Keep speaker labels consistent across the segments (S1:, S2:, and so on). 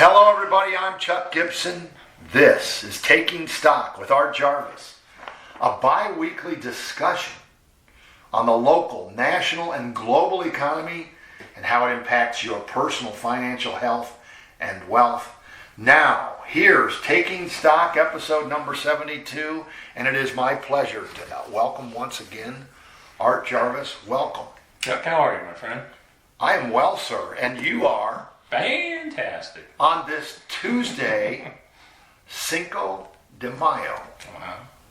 S1: Hello everybody, I'm Chuck Gibson. This is Taking Stock with Art Jarvis, a bi-weekly discussion on the local, national, and global economy and how it impacts your personal financial health and wealth. Now, here's Taking Stock, episode number 72, and it is my pleasure to welcome once again Art Jarvis. Welcome.
S2: Chuck, how are you, my friend?
S1: I am well, sir, and you are?
S2: Fantastic.
S1: On this Tuesday, Cinco de Mayo.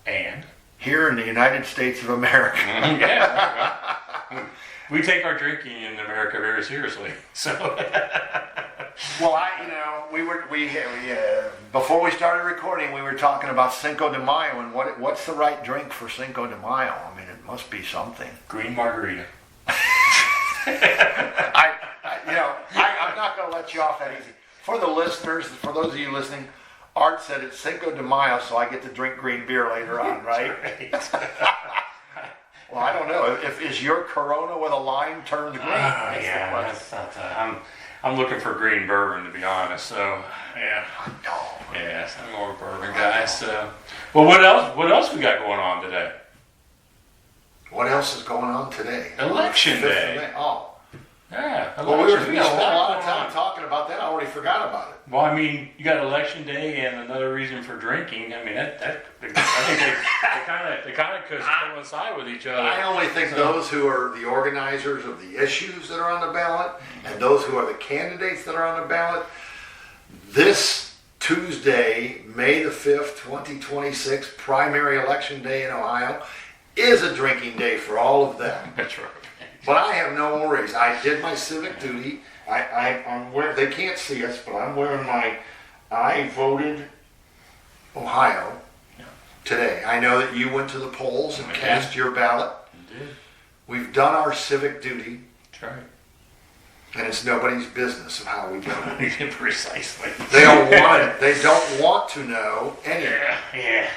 S2: And?
S1: Here in the United States of America.
S2: Yeah. We take our drinking in America very seriously. So.
S1: Well, before we started recording, we were talking about Cinco de Mayo and what's the right drink for Cinco de Mayo. I mean, it must be something.
S2: Green margarita.
S1: I'm not going to let you off that easy. For the listeners, for those of you listening, Art said it's Cinco de Mayo, so I get to drink green beer later on, right? Well, I don't know. Is your Corona with a lime turned green?
S2: That's not. I'm looking for green bourbon, to be honest. So, yeah.
S1: No.
S2: Yes, I'm more of a bourbon guy. So, well, what else we got going on today?
S1: What else is going on today?
S2: Election day.
S1: Oh.
S2: Yeah.
S1: Well, we spent a lot of time talking about that. I already forgot about it.
S2: Well, I mean, you got election day and another reason for drinking. I mean, I think they kind of coincide with each other.
S1: I only think those who are the organizers of the issues that are on the ballot and those who are the candidates that are on the ballot, this Tuesday, May the 5th, 2026, primary election day in Ohio, is a drinking day for all of them.
S2: That's right.
S1: But I have no worries. I did my civic duty. I'm wearing, they can't see us, but I'm wearing my I voted Ohio today. I know that you went to the polls and cast your ballot.
S2: You did.
S1: We've done our civic duty.
S2: That's right.
S1: And it's nobody's business of how we voted.
S2: Precisely.
S1: They don't want it. They don't want to know anything.
S2: Yeah.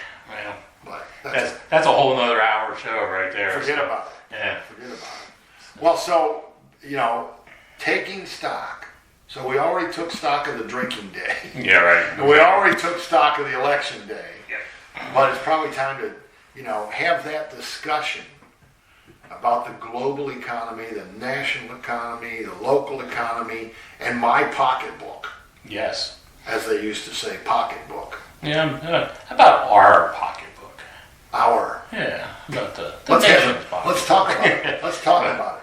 S2: Well,
S1: But
S2: that's a whole nother hour show right there.
S1: Forget about it.
S2: Yeah.
S1: Forget about it. Well, so, taking stock. So we already took stock of the drinking day.
S2: Yeah, right.
S1: And we already took stock of the election day.
S2: Yeah.
S1: But it's probably time to, have that discussion about the global economy, the national economy, the local economy, and my pocketbook.
S2: Yes.
S1: As they used to say, pocketbook.
S2: Yeah. How about our pocketbook?
S1: Our.
S2: Yeah. About the
S1: Let's
S2: pocketbook.
S1: Let's talk about it. Let's talk about it.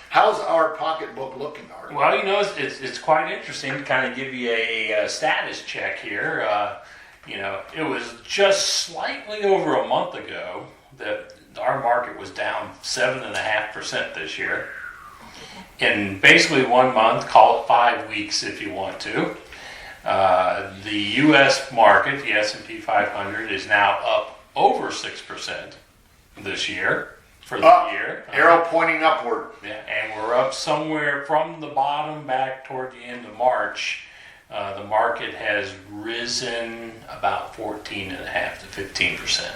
S1: How's our pocketbook looking, Art?
S2: Well, it's quite interesting to kind of give you a status check here. It was just slightly over a month ago that our market was down 7.5% this year. In basically 1 month, call it 5 weeks if you want to. The U.S. market, the S&P 500, is now up over 6% this year for the year.
S1: Arrow pointing upward.
S2: Yeah, and we're up somewhere from the bottom back toward the end of March. The market has risen about 14.5% to 15%.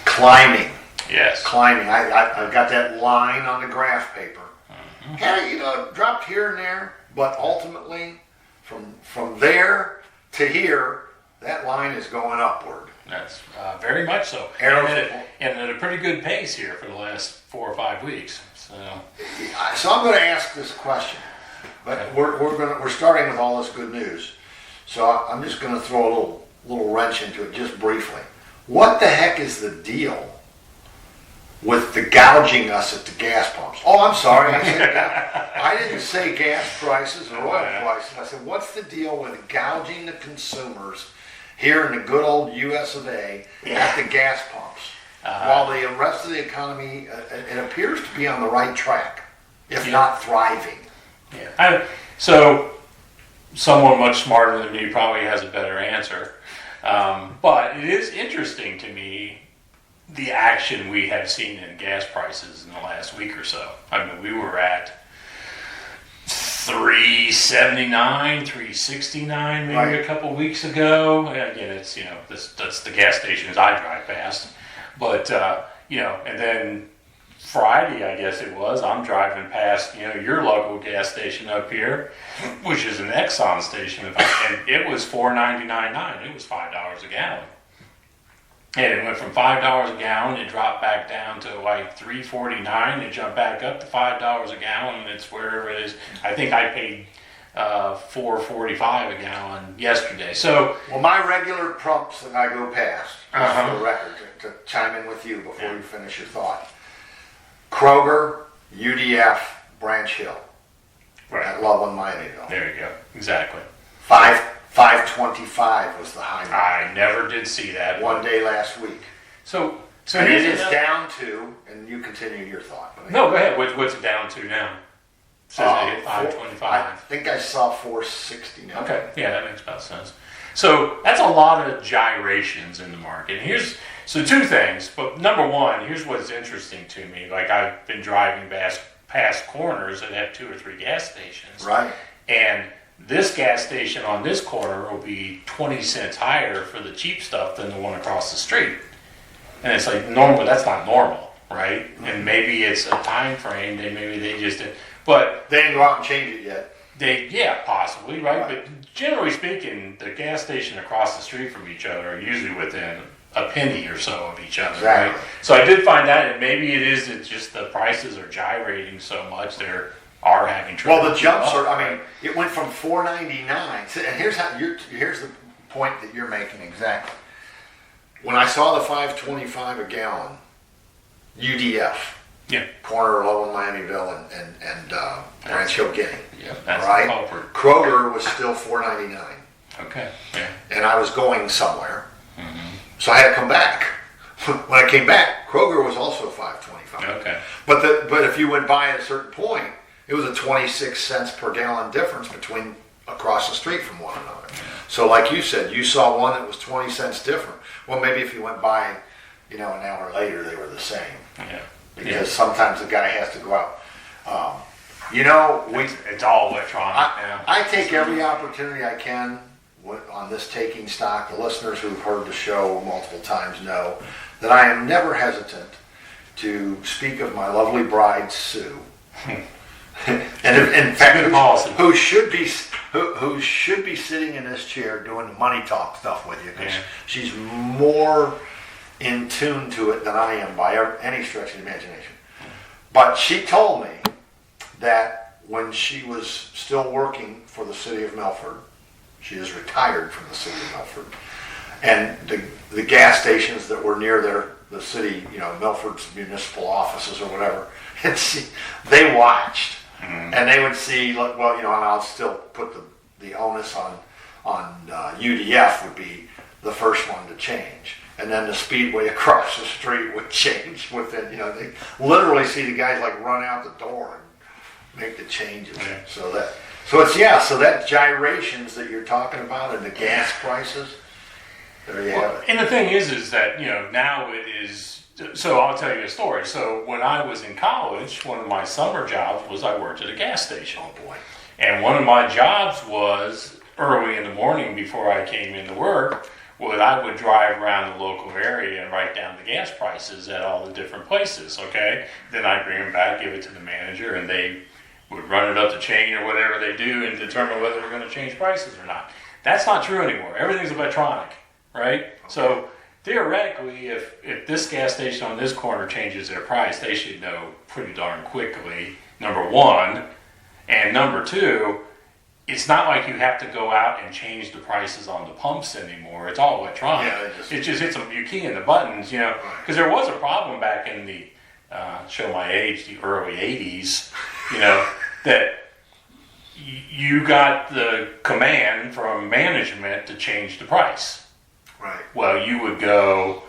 S1: Climbing.
S2: Yes.
S1: Climbing. I've got that line on the graph paper. Mm-hmm. Dropped here and there, but ultimately, from there to here, that line is going upward.
S2: That's very much so.
S1: And
S2: at a pretty good pace here for the last 4 or 5 weeks. So
S1: I'm going to ask this question, but we're starting with all this good news. So I'm just going to throw a little wrench into it just briefly. What the heck is the deal with the gouging us at the gas pumps? Oh, I'm sorry. I didn't say gas prices or oil prices. I said, what's the deal with gouging the consumers here in the good old U.S. of A. at the gas pumps, while the rest of the economy, it appears to be on the right track, if not thriving.
S2: Yeah. So someone much smarter than me probably has a better answer. But it is interesting to me the action we have seen in gas prices in the last week or so. I mean, we were at $3.79, $3.69 maybe a couple weeks ago. And again, it's that's the gas stations I drive past. But and then Friday, I guess it was, I'm driving past, your local gas station up here, which is an Exxon station, and it was $4.99.9. It was $5 a gallon. And it went from $5 a gallon, it dropped back down to like $3.49, it jumped back up to $5 a gallon, and it's wherever it is. I think I paid $4.45 a gallon yesterday. So,
S1: well, my regular pumps that I go past, just for the record, to chime in with you before you finish your thought. Kroger, UDF, Branch Hill,
S2: right
S1: at Loveland, Miamiville.
S2: There you go. Exactly.
S1: 525 was the high number.
S2: I never did see that.
S1: One day last week.
S2: So
S1: and
S2: here's
S1: it is down to, and you continue your thought.
S2: No, go ahead. What's it down to now? Says it hit 525.
S1: I think I saw 460 now.
S2: Okay, yeah, that makes about sense. So that's a lot of gyrations in the market. So two things, but number one, here's what's interesting to me. Like, I've been driving past corners that have 2 or 3 gas stations.
S1: Right.
S2: And this gas station on this corner will be 20 cents higher for the cheap stuff than the one across the street. And it's like, normal, that's not normal, right? Mm-hmm. And maybe it's a time frame, maybe they just did. But
S1: they didn't go out and change it yet.
S2: Possibly, right? But generally speaking, the gas station across the street from each other are usually within a penny or so of each other,
S1: exactly.
S2: Right? So I did find that, and maybe it is that just the prices are gyrating so much they are having trouble.
S1: Well, the jumps are. I mean, it went from $4.99, and here's the point that you're making exactly. When I saw the $5.25 a gallon, UDF.
S2: Yeah.
S1: Corner of Loveland, Miamiville, and Branch Hill, Guinea.
S2: Yeah, that's
S1: right.
S2: The culprit.
S1: Kroger was still $4.99.
S2: Okay. Yeah.
S1: And I was going somewhere, so I had to come back. When I came back, Kroger was also $5.25.
S2: Okay.
S1: But if you went by at a certain point, it was a 26 cents per gallon difference between across the street from one another. Yeah. So, like you said, you saw one that was 20 cents different. Well, maybe if you went by, an hour later, they were the same.
S2: Yeah.
S1: Because sometimes the guy has to go out.
S2: It's all electronic now.
S1: I take every opportunity I can on this taking stock. The listeners who've heard the show multiple times know that I am never hesitant to speak of my lovely bride, Sue. And in fact, who should be sitting in this chair doing the money talk stuff with you, because she's more in tune to it than I am by any stretch of the imagination. But she told me that when she was still working for the city of Milford, she is retired from the city of Milford, and the gas stations that were near the city, Milford's municipal offices or whatever, and they watched, and they would see, and I'll still put the onus on UDF would be the first one to change. And then the speedway across the street would change within, they literally see the guys like run out the door and make the changes.
S2: Yeah.
S1: So that gyrations that you're talking about and the gas prices, there you have it.
S2: And the thing is that, now it is, so I'll tell you a story. So when I was in college, one of my summer jobs was I worked at a gas station.
S1: Oh boy.
S2: And one of my jobs was early in the morning before I came into work, I would drive around the local area and write down the gas prices at all the different places, okay? Then I'd bring them back, give it to the manager, and they would run it up the chain or whatever they do and determine whether they're going to change prices or not. That's not true anymore. Everything's electronic, right? Okay. So theoretically, if this gas station on this corner changes their price, they should know pretty darn quickly, number one. And number two, it's not like you have to go out and change the prices on the pumps anymore. It's all electronic.
S1: Yeah,
S2: it just hits them. You key in the buttons, because there was a problem back in the show my age, the early '80s. That you got the command from management to change the price.
S1: Right.
S2: Well, you would go,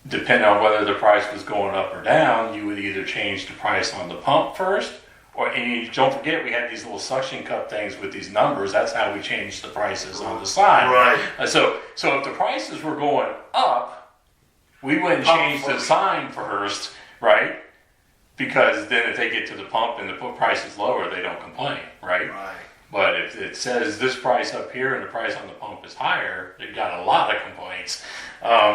S2: depending on whether the price was going up or down, you would either change the price on the pump first. And you don't forget, we had these little suction cup things with these numbers. That's how we changed the prices on the side.
S1: Right.
S2: So if the prices were going up, we wouldn't change the sign first, right? Because then if they get to the pump and the price is lower, they don't complain, right?
S1: Right.
S2: But if it says this price up here and the price on the pump is higher, you got a lot of complaints.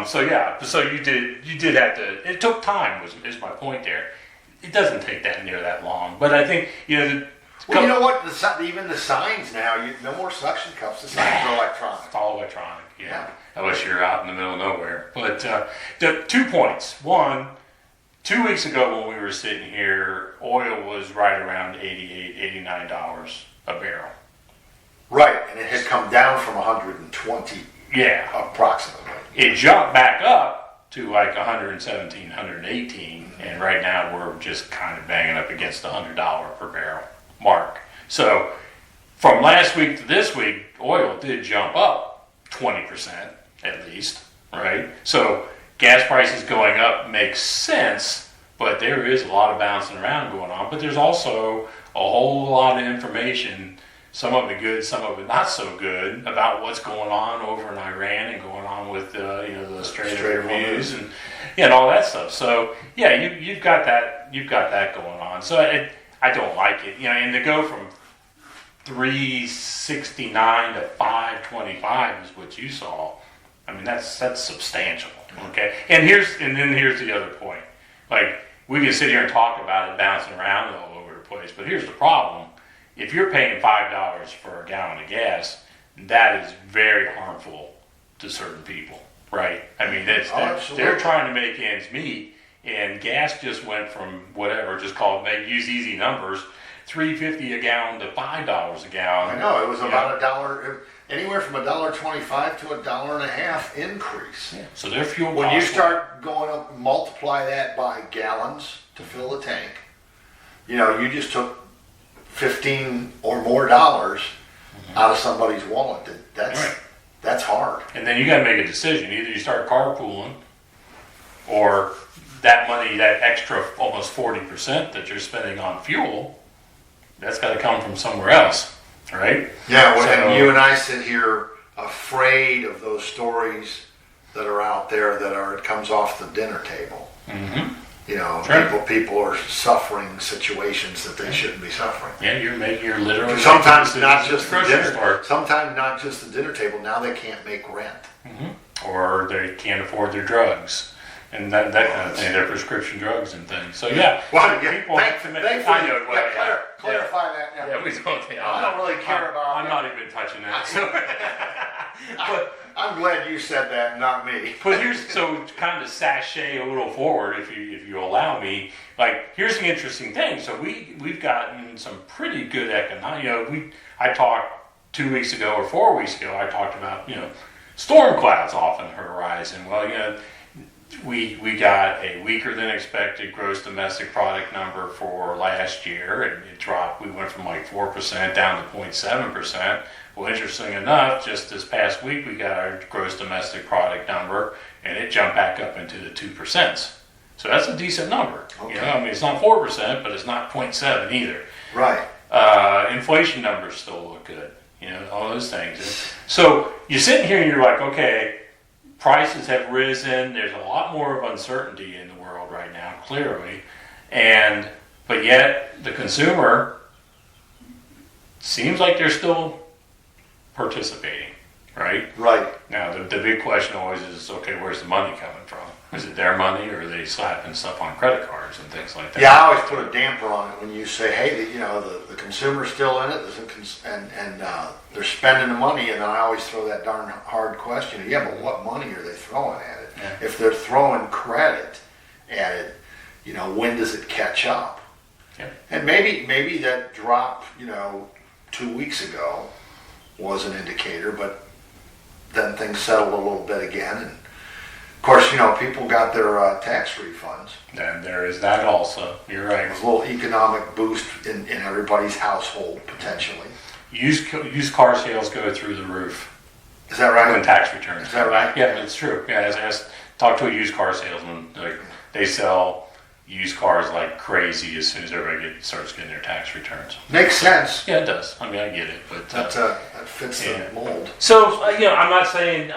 S2: So you did have to. It took time. Is my point there. it doesn't take that near that long. But I think,
S1: Well, you know what? Even the signs now, no more suction cups. The signs are electronic.
S2: It's all electronic, yeah. Unless you're out in the middle of nowhere. But the 2 points. One, 2 weeks ago when we were sitting here, oil was right around $88, $89 a barrel.
S1: Right, and it had come down from 120.
S2: Yeah.
S1: Approximately.
S2: It jumped back up to like 117, 118, and right now we're just kind of banging up against the $100 per barrel mark. So from last week to this week, oil did jump up 20% at least, right? So gas prices going up makes sense, but there is a lot of bouncing around going on. But there's also a whole lot of information, some of it good, some of it not so good, about what's going on over in Iran and going on with the Strait of Hormuz and all that stuff. So yeah, you've got that going on. So I don't like it, and to go from 369 to 525 is what you saw. I mean, that's substantial. Okay, and then here's the other point. Like, we can sit here and talk about it bouncing around all over the place, but here's the problem. If you're paying $5 for a gallon of gas, that is very harmful to certain people, right? I mean, they're trying to make ends meet, and gas just went from whatever, use easy numbers, $3.50 a gallon to $5 a gallon.
S1: I know, it was about a dollar, anywhere from $1.25 to $1.50 increase.
S2: Yeah. So their fuel
S1: when you start going up, multiply that by gallons to fill the tank, you just took $15 or more out of somebody's wallet. That's hard.
S2: And then you got to make a decision. Either you start carpooling, or that money, that extra almost 40% that you're spending on fuel, that's got to come from somewhere else, right?
S1: Yeah, and you and I sit here afraid of those stories that are out there it comes off the dinner table.
S2: Mm-hmm.
S1: People are suffering situations that they shouldn't be suffering.
S2: Yeah, you're literally
S1: sometimes not just the dinner. Sometimes not just the dinner table. Now they can't make rent,
S2: or they can't afford their drugs, and that kind of thing. Their prescription drugs and things. So yeah,
S1: people. I know. Clarify that.
S2: Yeah, we don't.
S1: I don't really care about.
S2: I'm not even touching that. But
S1: I'm glad you said that, not me.
S2: But so kind of sashay a little forward, if you allow me. Like, here's the interesting thing. So we've gotten some pretty good economic. I talked 2 weeks ago or 4 weeks ago. I talked about storm clouds off on the horizon. Well, we got a weaker than expected gross domestic product number for last year, and it dropped. We went from like 4% down to 0.7%. Well, interesting enough, just this past week we got our gross domestic product number, and it jumped back up into the 2%. So that's a decent number.
S1: Okay.
S2: It's not 4%, but it's not 0.7 either.
S1: Right.
S2: Inflation numbers still look good. All those things. So you're sitting here and you're like, okay, prices have risen. There's a lot more of uncertainty in the world right now, clearly, but yet the consumer seems like they're still participating, right?
S1: Right.
S2: Now, the big question always is, okay, where's the money coming from? Is it their money, or are they slapping stuff on credit cards and things like that?
S1: Yeah, I always put a damper on it when you say, hey, the consumer's still in it, and they're spending the money, and then I always throw that darn hard question, yeah, but what money are they throwing at it?
S2: Yeah.
S1: If they're throwing credit at it, when does it catch up?
S2: Yeah.
S1: And maybe that drop, 2 weeks ago was an indicator, but then things settled a little bit again, and of course, people got their tax refunds.
S2: And there is that also. You're right.
S1: It was a little economic boost in everybody's household, potentially.
S2: Used car sales go through the roof.
S1: Is that right?
S2: When tax returns.
S1: Is that right?
S2: Yeah, it's true. Yeah, talk to a used car salesman. They sell used cars like crazy as soon as everybody starts getting their tax returns.
S1: Makes sense.
S2: Yeah, it does. I mean, I get it, but
S1: that fits the mold.
S2: So I'm not saying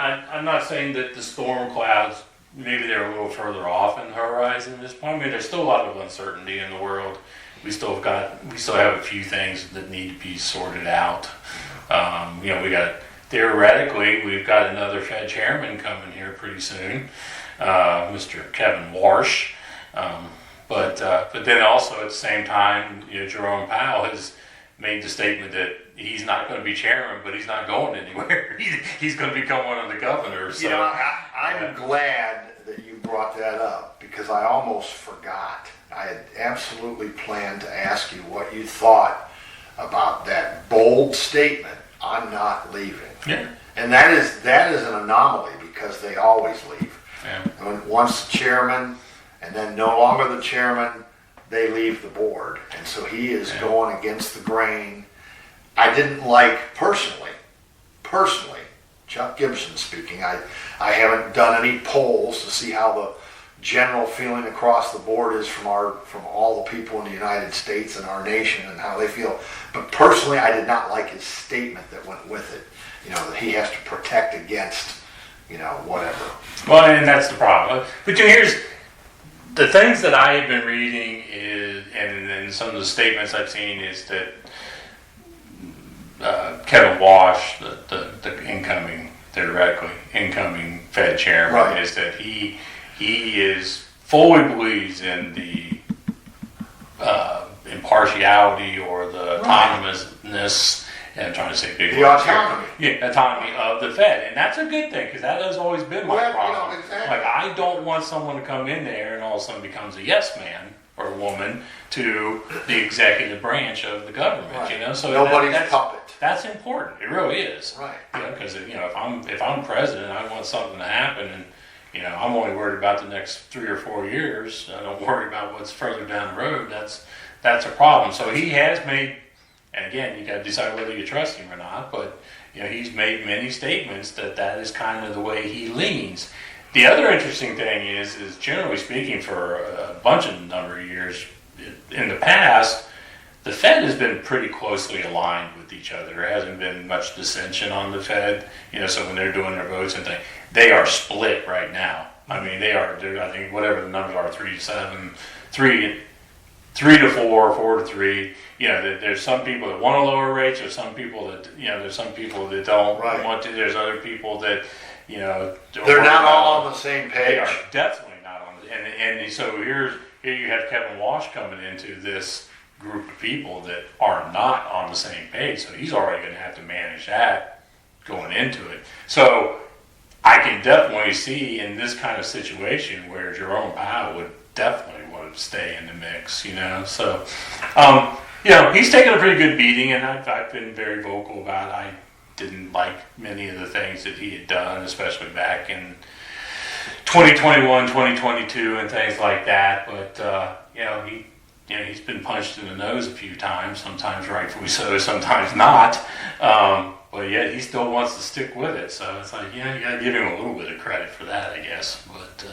S2: that the storm clouds, maybe they're a little further off in the horizon at this point. I mean, there's still a lot of uncertainty in the world. We still have a few things that need to be sorted out. Theoretically, we've got another Fed chairman coming here pretty soon, Mr. Kevin Warsh. But then also at the same time, Jerome Powell has made the statement that he's not going to be chairman, but he's not going anywhere. He's going to become one of the governors. So,
S1: I'm glad that you brought that up because I almost forgot. I had absolutely planned to ask you what you thought about that bold statement, "I'm not leaving."
S2: Yeah.
S1: And that is an anomaly because they always leave.
S2: Yeah.
S1: Once the chairman and then no longer the chairman, they leave the board. And so he is going against the grain. I didn't like, personally, Chuck Gibson speaking, I haven't done any polls to see how the general feeling across the board is from all the people in the United States and our nation and how they feel. But personally, I did not like his statement that went with it. That he has to protect against, whatever.
S2: Well, and that's the problem. But here's the things that I have been reading and some of the statements I've seen is that Kevin Walsh, the theoretically incoming Fed chairman,
S1: right,
S2: is that he is fully believes in the impartiality or the autonomousness. And I'm trying to say big words
S1: autonomy.
S2: Here. Yeah, autonomy of the Fed, and that's a good thing because that has always been my problem.
S1: Exactly.
S2: Like I don't want someone to come in there and all of a sudden becomes a yes man or a woman to the executive branch of the government.
S1: Right.
S2: So
S1: nobody's puppet.
S2: That's important. It really is.
S1: Right.
S2: Because if I'm president, I want something to happen, and I'm only worried about the next 3 or 4 years. I don't worry about what's further down the road. That's a problem. So he has made. And again, you got to decide whether you trust him or not. But he's made many statements that is kind of the way he leans. The other interesting thing is generally speaking, for a number of years in the past, the Fed has been pretty closely aligned with each other. There hasn't been much dissension on the Fed. So when they're doing their votes and things, they are split right now. I mean, I think whatever the numbers are, 3-7, 3 to 4, 4 to 3. There's some people that want to lower rates. There's some people that there's some people that don't want to. There's other people that
S1: they're not all on the same page.
S2: They are definitely not on. And so here you have Kevin Walsh coming into this group of people that are not on the same page. So he's already going to have to manage that going into it. So I can definitely see in this kind of situation where Jerome Powell would definitely want to stay in the mix. So. He's taken a pretty good beating, and I've been very vocal about it. I didn't like many of the things that he had done, especially back in 2021, 2022, and things like that. But he's been punched in the nose a few times, sometimes rightfully so, sometimes not. But yet he still wants to stick with it. So it's like, you got to give him a little bit of credit for that, I guess. But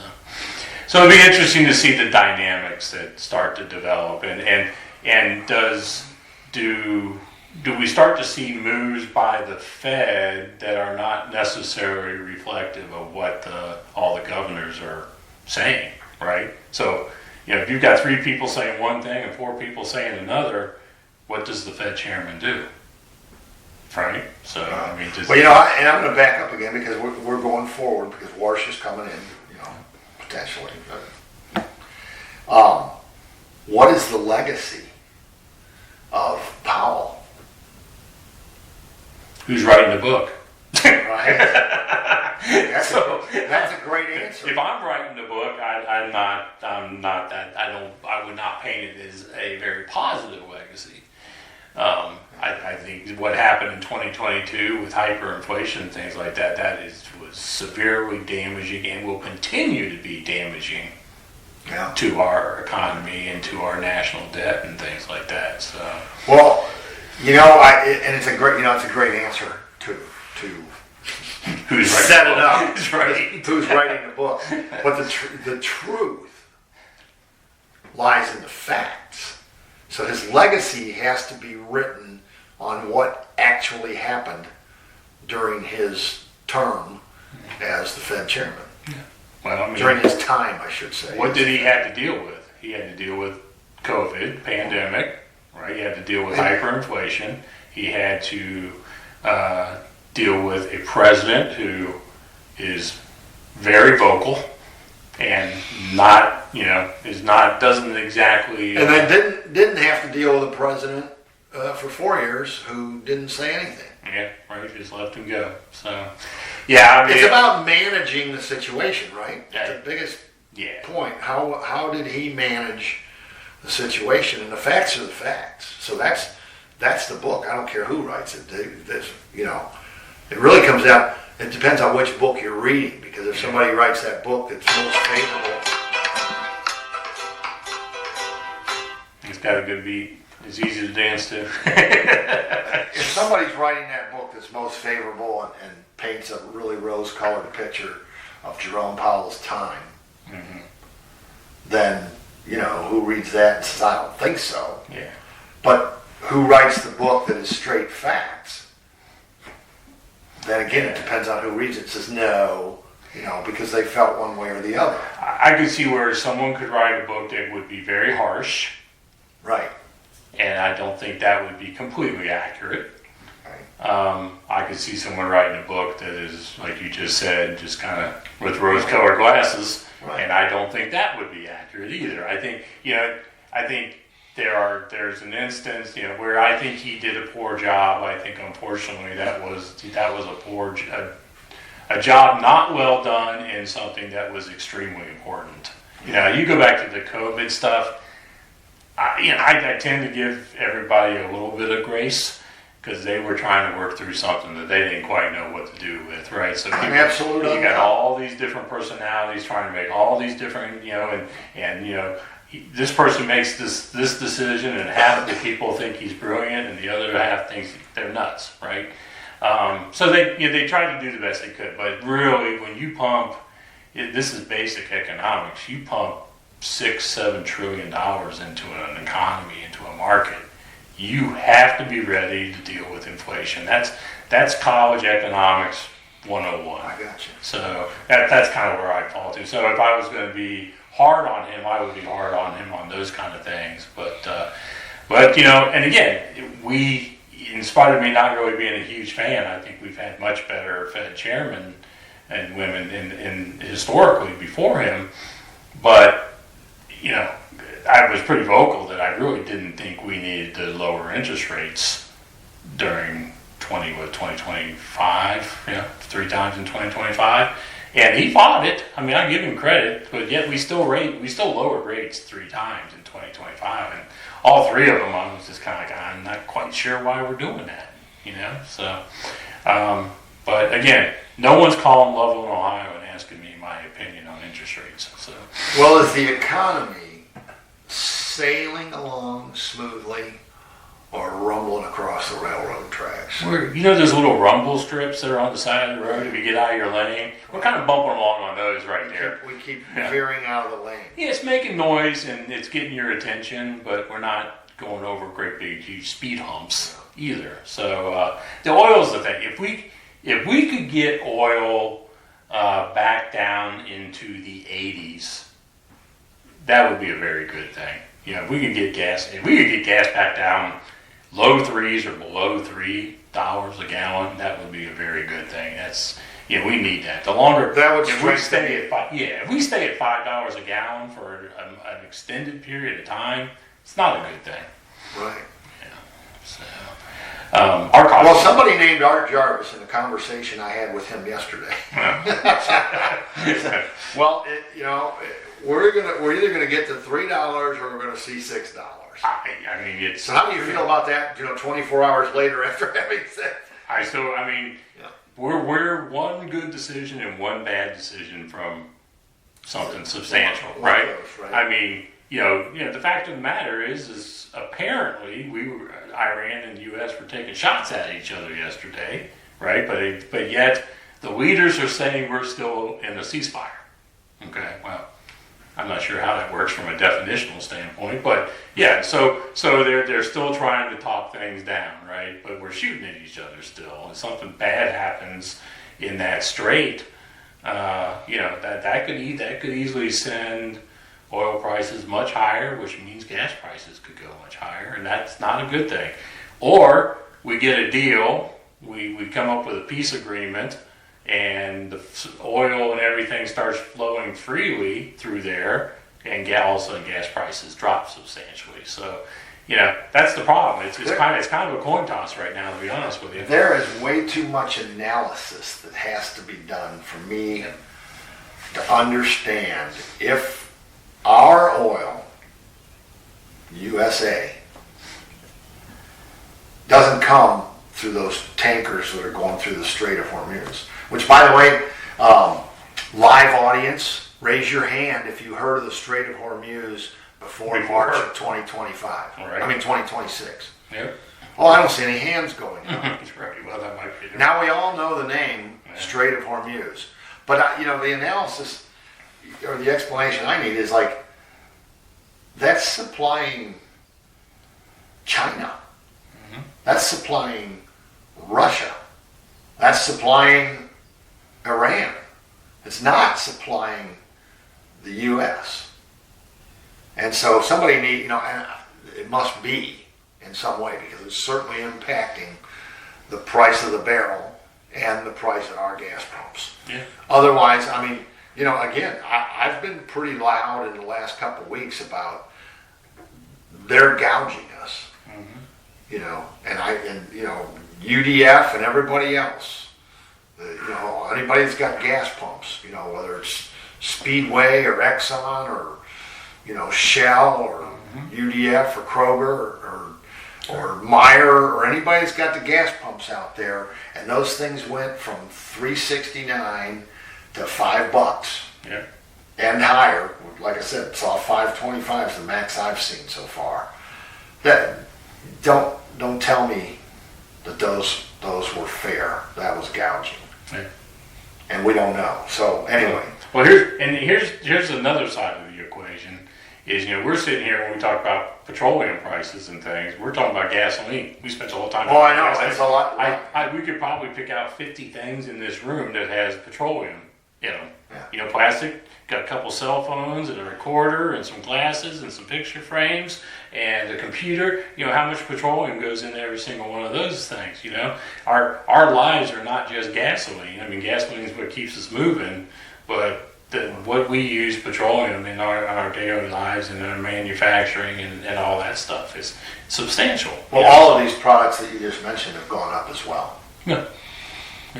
S2: so it'll be interesting to see the dynamics that start to develop, and do we start to see moves by the Fed that are not necessarily reflective of what all the governors are saying, right? So, if you've got 3 people saying one thing and 4 people saying another, what does the Fed chairman do? Right? So,
S1: and I'm going to back up again because we're going forward because Walsh is coming in, potentially. What is the legacy of Powell?
S2: Who's writing the book?
S1: Right. That's a great answer.
S2: If I'm writing the book, I'm not that. I would not paint it as a very positive legacy. I think what happened in 2022 with hyperinflation and things like that, was severely damaging and will continue to be damaging to our economy and to our national debt and things like that. So,
S1: well, and it's a great answer to
S2: who's
S1: set it up.
S2: Right.
S1: Who's writing the book? But the truth lies in the facts. So his legacy has to be written on what actually happened during his term as the Fed chairman.
S2: Yeah. Well,
S1: during his time, I should say.
S2: What did he have to deal with? He had to deal with COVID, pandemic, right? He had to deal with hyperinflation. He had to deal with a president who is very vocal and not, doesn't exactly.
S1: And then didn't have to deal with a president for 4 years who didn't say anything.
S2: Yeah, right. Just let him go. So, yeah, I mean,
S1: it's about managing the situation, right?
S2: Yeah.
S1: The biggest point. How did he manage the situation? And the facts are the facts. So that's the book. I don't care who writes it. It really comes down. It depends on which book you're reading, because if somebody writes that book that's most favorable,
S2: it's got a good beat. It's easy to dance to.
S1: if somebody's writing that book that's most favorable and paints a really rose-colored picture of Jerome Powell's time, then, who reads that and says, I don't think so.
S2: Yeah.
S1: But who writes the book that is straight facts? Then again, it depends on who reads it. Says no, because they felt one way or the other.
S2: I could see where someone could write a book that would be very harsh.
S1: Right.
S2: And I don't think that would be completely accurate.
S1: Right.
S2: I could see someone writing a book that is, like you just said, just kind of with rose-colored glasses,
S1: right.
S2: And I don't think that would be accurate either. I think, there's an instance, where I think he did a poor job. I think, unfortunately, that was a job not well done in something that was extremely important. You go back to the COVID stuff. I tend to give everybody a little bit of grace because they were trying to work through something that they didn't quite know what to do with, right? So
S1: absolutely.
S2: You got all these different personalities trying to make all these different, this person makes this decision, and half of the people think he's brilliant, and the other half thinks they're nuts, right? So they tried to do the best they could, but really, when you pump, this is basic economics. You pump $6-7 trillion into an economy, into a market. You have to be ready to deal with inflation. That's college economics 101.
S1: I got you.
S2: So that's kind of where I fall to. So if I was going to be hard on him, I would be hard on him on those kind of things. But and again, we, in spite of me not really being a huge fan, I think we've had much better Fed chairmen and women in historically before him. But I was pretty vocal that I really didn't think we needed to lower interest rates during 2025, 3 times in 2025, and he fought it. I mean, I give him credit, but yet we still lowered rates 3 times in 2025, and all 3 of them I was just kind of like, I'm not quite sure why we're doing that, So, but again, no one's calling Loveland, Ohio, and asking me my opinion on interest rates. So,
S1: well, is the economy sailing along smoothly or rumbling across the railroad tracks?
S2: Those little rumble strips that are on the side of the road if you get out of your lane? We're kind of bumping along on those right there.
S1: We keep veering out of the lane.
S2: Yeah, it's making noise and it's getting your attention, but we're not going over great big huge speed humps either. So the oil's the thing. If we could get oil back down into the 80s, that would be a very good thing. If we could get gas back down low 3s or below $3 a gallon, that would be a very good thing. We need that. The longer
S1: that would
S2: if we stay at $5 a gallon for an extended period of time, it's not a good thing.
S1: Right.
S2: So, well,
S1: somebody named Art Jarvis in a conversation I had with him yesterday. Well, we're either going to get to $3 or we're going to see $6.
S2: I mean, it's.
S1: So how do you feel about that? 24 hours later after having said.
S2: We're one good decision and one bad decision from something substantial, right?
S1: Right?
S2: I mean, the fact of the matter is apparently Iran and the U.S. were taking shots at each other yesterday, right? But yet the leaders are saying we're still in a ceasefire. Okay, well, I'm not sure how that works from a definitional standpoint, but yeah, so they're still trying to talk things down, right? But we're shooting at each other still. If something bad happens in that strait, that could easily send oil prices much higher, which means gas prices could go much higher, and that's not a good thing. Or we get a deal, we come up with a peace agreement, and the oil and everything starts flowing freely through there, and all of a sudden gas prices drop substantially. So, that's the problem. It's kind of a coin toss right now, to be honest with you.
S1: There is way too much analysis that has to be done for me to understand if our oil, USA, doesn't come through those tankers that are going through the Strait of Hormuz. Which, by the way, live audience, raise your hand if you heard of the Strait of Hormuz before March of 2025.
S2: Right.
S1: 2026.
S2: Yep.
S1: Oh, I don't see any hands going up.
S2: Right. Well, that might be different.
S1: Now we all know the name Strait of Hormuz. But, the analysis or the explanation I need is like, that's supplying China. Mm-hmm. That's supplying Russia. That's supplying Iran. It's not supplying the U.S. And so somebody and it must be in some way, because it's certainly impacting the price of the barrel and the price of our gas pumps.
S2: Yeah.
S1: Otherwise, again, I've been pretty loud in the last couple of weeks about they're gouging us. Mm-hmm. And UDF and everybody else. Anybody that's got gas pumps, whether it's Speedway or Exxon or, Shell or UDF or Kroger or Meyer or anybody that's got the gas pumps out there, and those things went from $3.69 to $5.
S2: Yeah.
S1: And higher. Like I said, saw $5.25 is the max I've seen so far. That don't tell me that those were fair. That was gouging.
S2: Yeah.
S1: And we don't know. So anyway.
S2: Well, here's another side of the equation. Is we're sitting here when we talk about petroleum prices and things. We're talking about gasoline. We spent the whole time.
S1: Oh, I know. That's a lot.
S2: We could probably pick out 50 things in this room that has petroleum.
S1: Yeah.
S2: Plastic. Got a couple cell phones and a recorder and some glasses and some picture frames and a computer. How much petroleum goes into every single one of those things. Our lives are not just gasoline. Gasoline is what keeps us moving, but what we use petroleum in our daily lives and our manufacturing and all that stuff is substantial.
S1: Well, all of these products that you just mentioned have gone up as well.
S2: Yeah.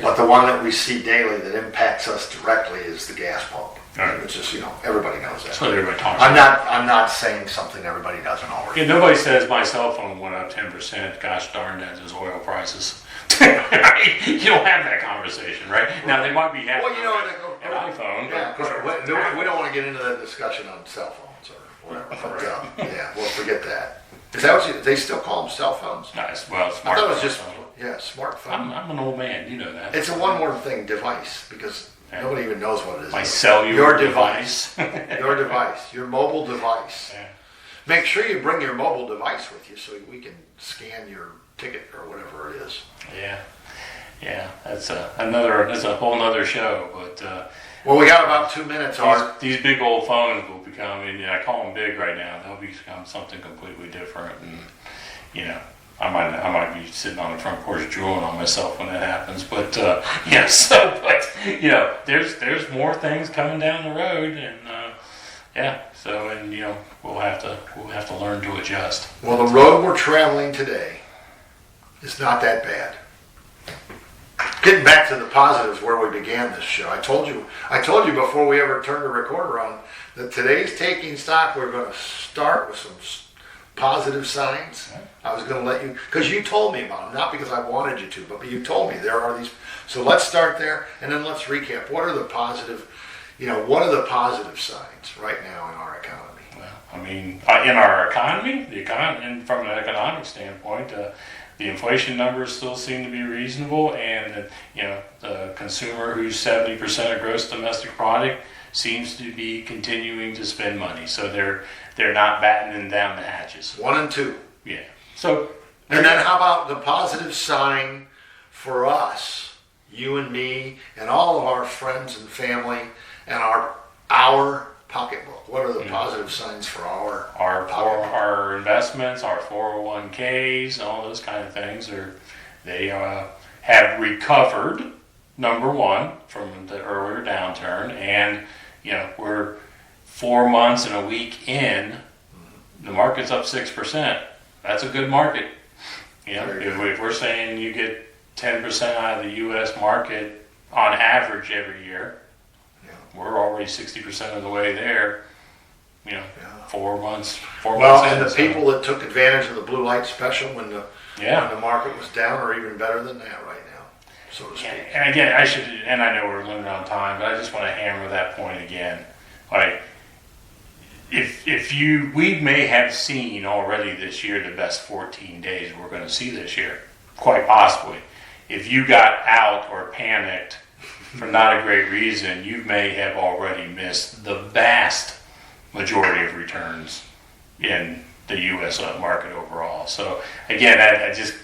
S1: But the one that we see daily that impacts us directly is the gas pump.
S2: Right.
S1: It's just, everybody knows that.
S2: That's what everybody talks
S1: I'm
S2: about.
S1: I'm not saying something everybody doesn't already.
S2: Yeah, nobody says my cell phone went up 10%. Gosh darn, that is oil prices. You don't have that conversation, right? Now they might be having an iPhone.
S1: Yeah, we don't want to get into that discussion on cell phones or whatever. But, yeah, we'll forget that. Is that what they still call them cell phones?
S2: Nice.
S1: I
S2: Well,
S1: thought it was
S2: smartphone.
S1: just smartphone.
S2: I'm an old man, you know that.
S1: It's a one-word thing, device, because nobody even knows what it is.
S2: My cellular
S1: your
S2: device.
S1: Your device, your mobile device.
S2: Yeah.
S1: Make sure you bring your mobile device with you so we can scan your ticket or whatever it is.
S2: Yeah. That's a whole nother show. But
S1: well, we got about 2 minutes.
S2: These big old phones will become, and I call them big right now. They'll become something completely different, and I might be sitting on the front porch drooling on myself when that happens. But there's more things coming down the road, and we'll have to learn to adjust.
S1: Well, the road we're traveling today is not that bad. Getting back to the positives where we began this show, I told you before we ever turned the recorder on that today's Taking Stock, we're going to start with some positive signs. I was going to let you, because you told me about them, not because I wanted you to, but you told me there are these. So let's start there, and then let's recap. What are the positive signs right now in our economy?
S2: Well, in our economy, and from an economic standpoint, the inflation numbers still seem to be reasonable, and the consumer who's 70% of gross domestic product seems to be continuing to spend money. So they're not battening down the hatches.
S1: 1 and 2.
S2: Yeah. So.
S1: And then how about the positive sign for us, you and me, and all of our friends and family, and our pocketbook? What are the positive signs for
S2: our investments, our 401ks, all those kind of things they have recovered number one, from the earlier downturn, and we're 4 months and a week in. The market's up 6%. That's a good market. If we're saying you get 10% out of the U.S. market on average every year, we're already 60% of the way there. 4 months.
S1: Well, and the people that took advantage of the blue light special when the market was down are even better than that right now, so to speak.
S2: And again, I know we're limited on time, but I just want to hammer that point again. Like, we may have seen already this year the best 14 days we're going to see this year, quite possibly. If you got out or panicked for not a great reason, you may have already missed the vast majority of returns in the U.S. market overall. So again, I just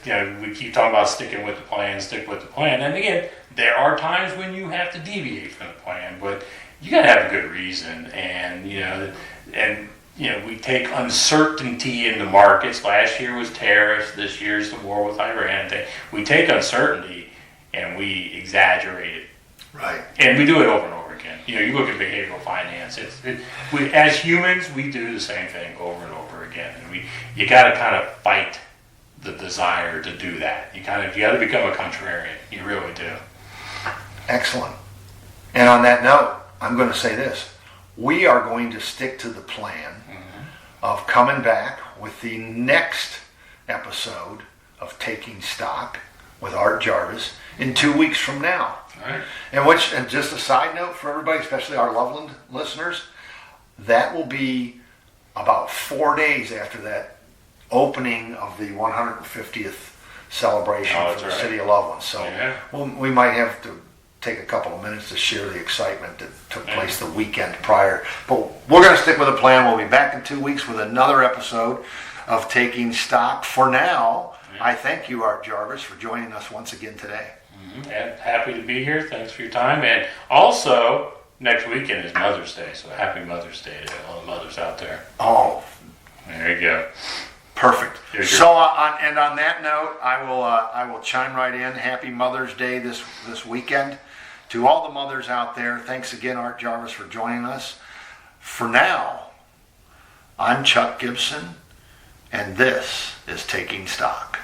S2: we keep talking about sticking with the plan, stick with the plan. And again, there are times when you have to deviate from the plan, but you got to have a good reason. And we take uncertainty in the markets. Last year was tariffs. This year's the war with Iran. We take uncertainty and we exaggerate it.
S1: Right.
S2: And we do it over and over again. You look at behavioral finance. We, as humans, we do the same thing over and over again. And you got to kind of fight the desire to do that. You got to become a contrarian. You really do.
S1: Excellent. And on that note, I'm going to say this. We are going to stick to the plan of coming back with the next episode of Taking Stock with Art Jarvis in 2 weeks from now.
S2: All right.
S1: And just a side note for everybody, especially our Loveland listeners, that will be about 4 days after that opening of the 150th celebration for the city of Loveland. So we might have to take a couple of minutes to share the excitement that took place the weekend prior. But we're going to stick with the plan. We'll be back in 2 weeks with another episode of Taking Stock. For now, I thank you, Art Jarvis, for joining us once again today.
S2: And happy to be here. Thanks for your time. And also, next weekend is Mother's Day, so happy Mother's Day to all the mothers out there.
S1: Oh,
S2: there you go.
S1: Perfect. So, on that note, I will chime right in. Happy Mother's Day this weekend to all the mothers out there. Thanks again, Art Jarvis, for joining us. For now, I'm Chuck Gibson, and this is Taking Stock.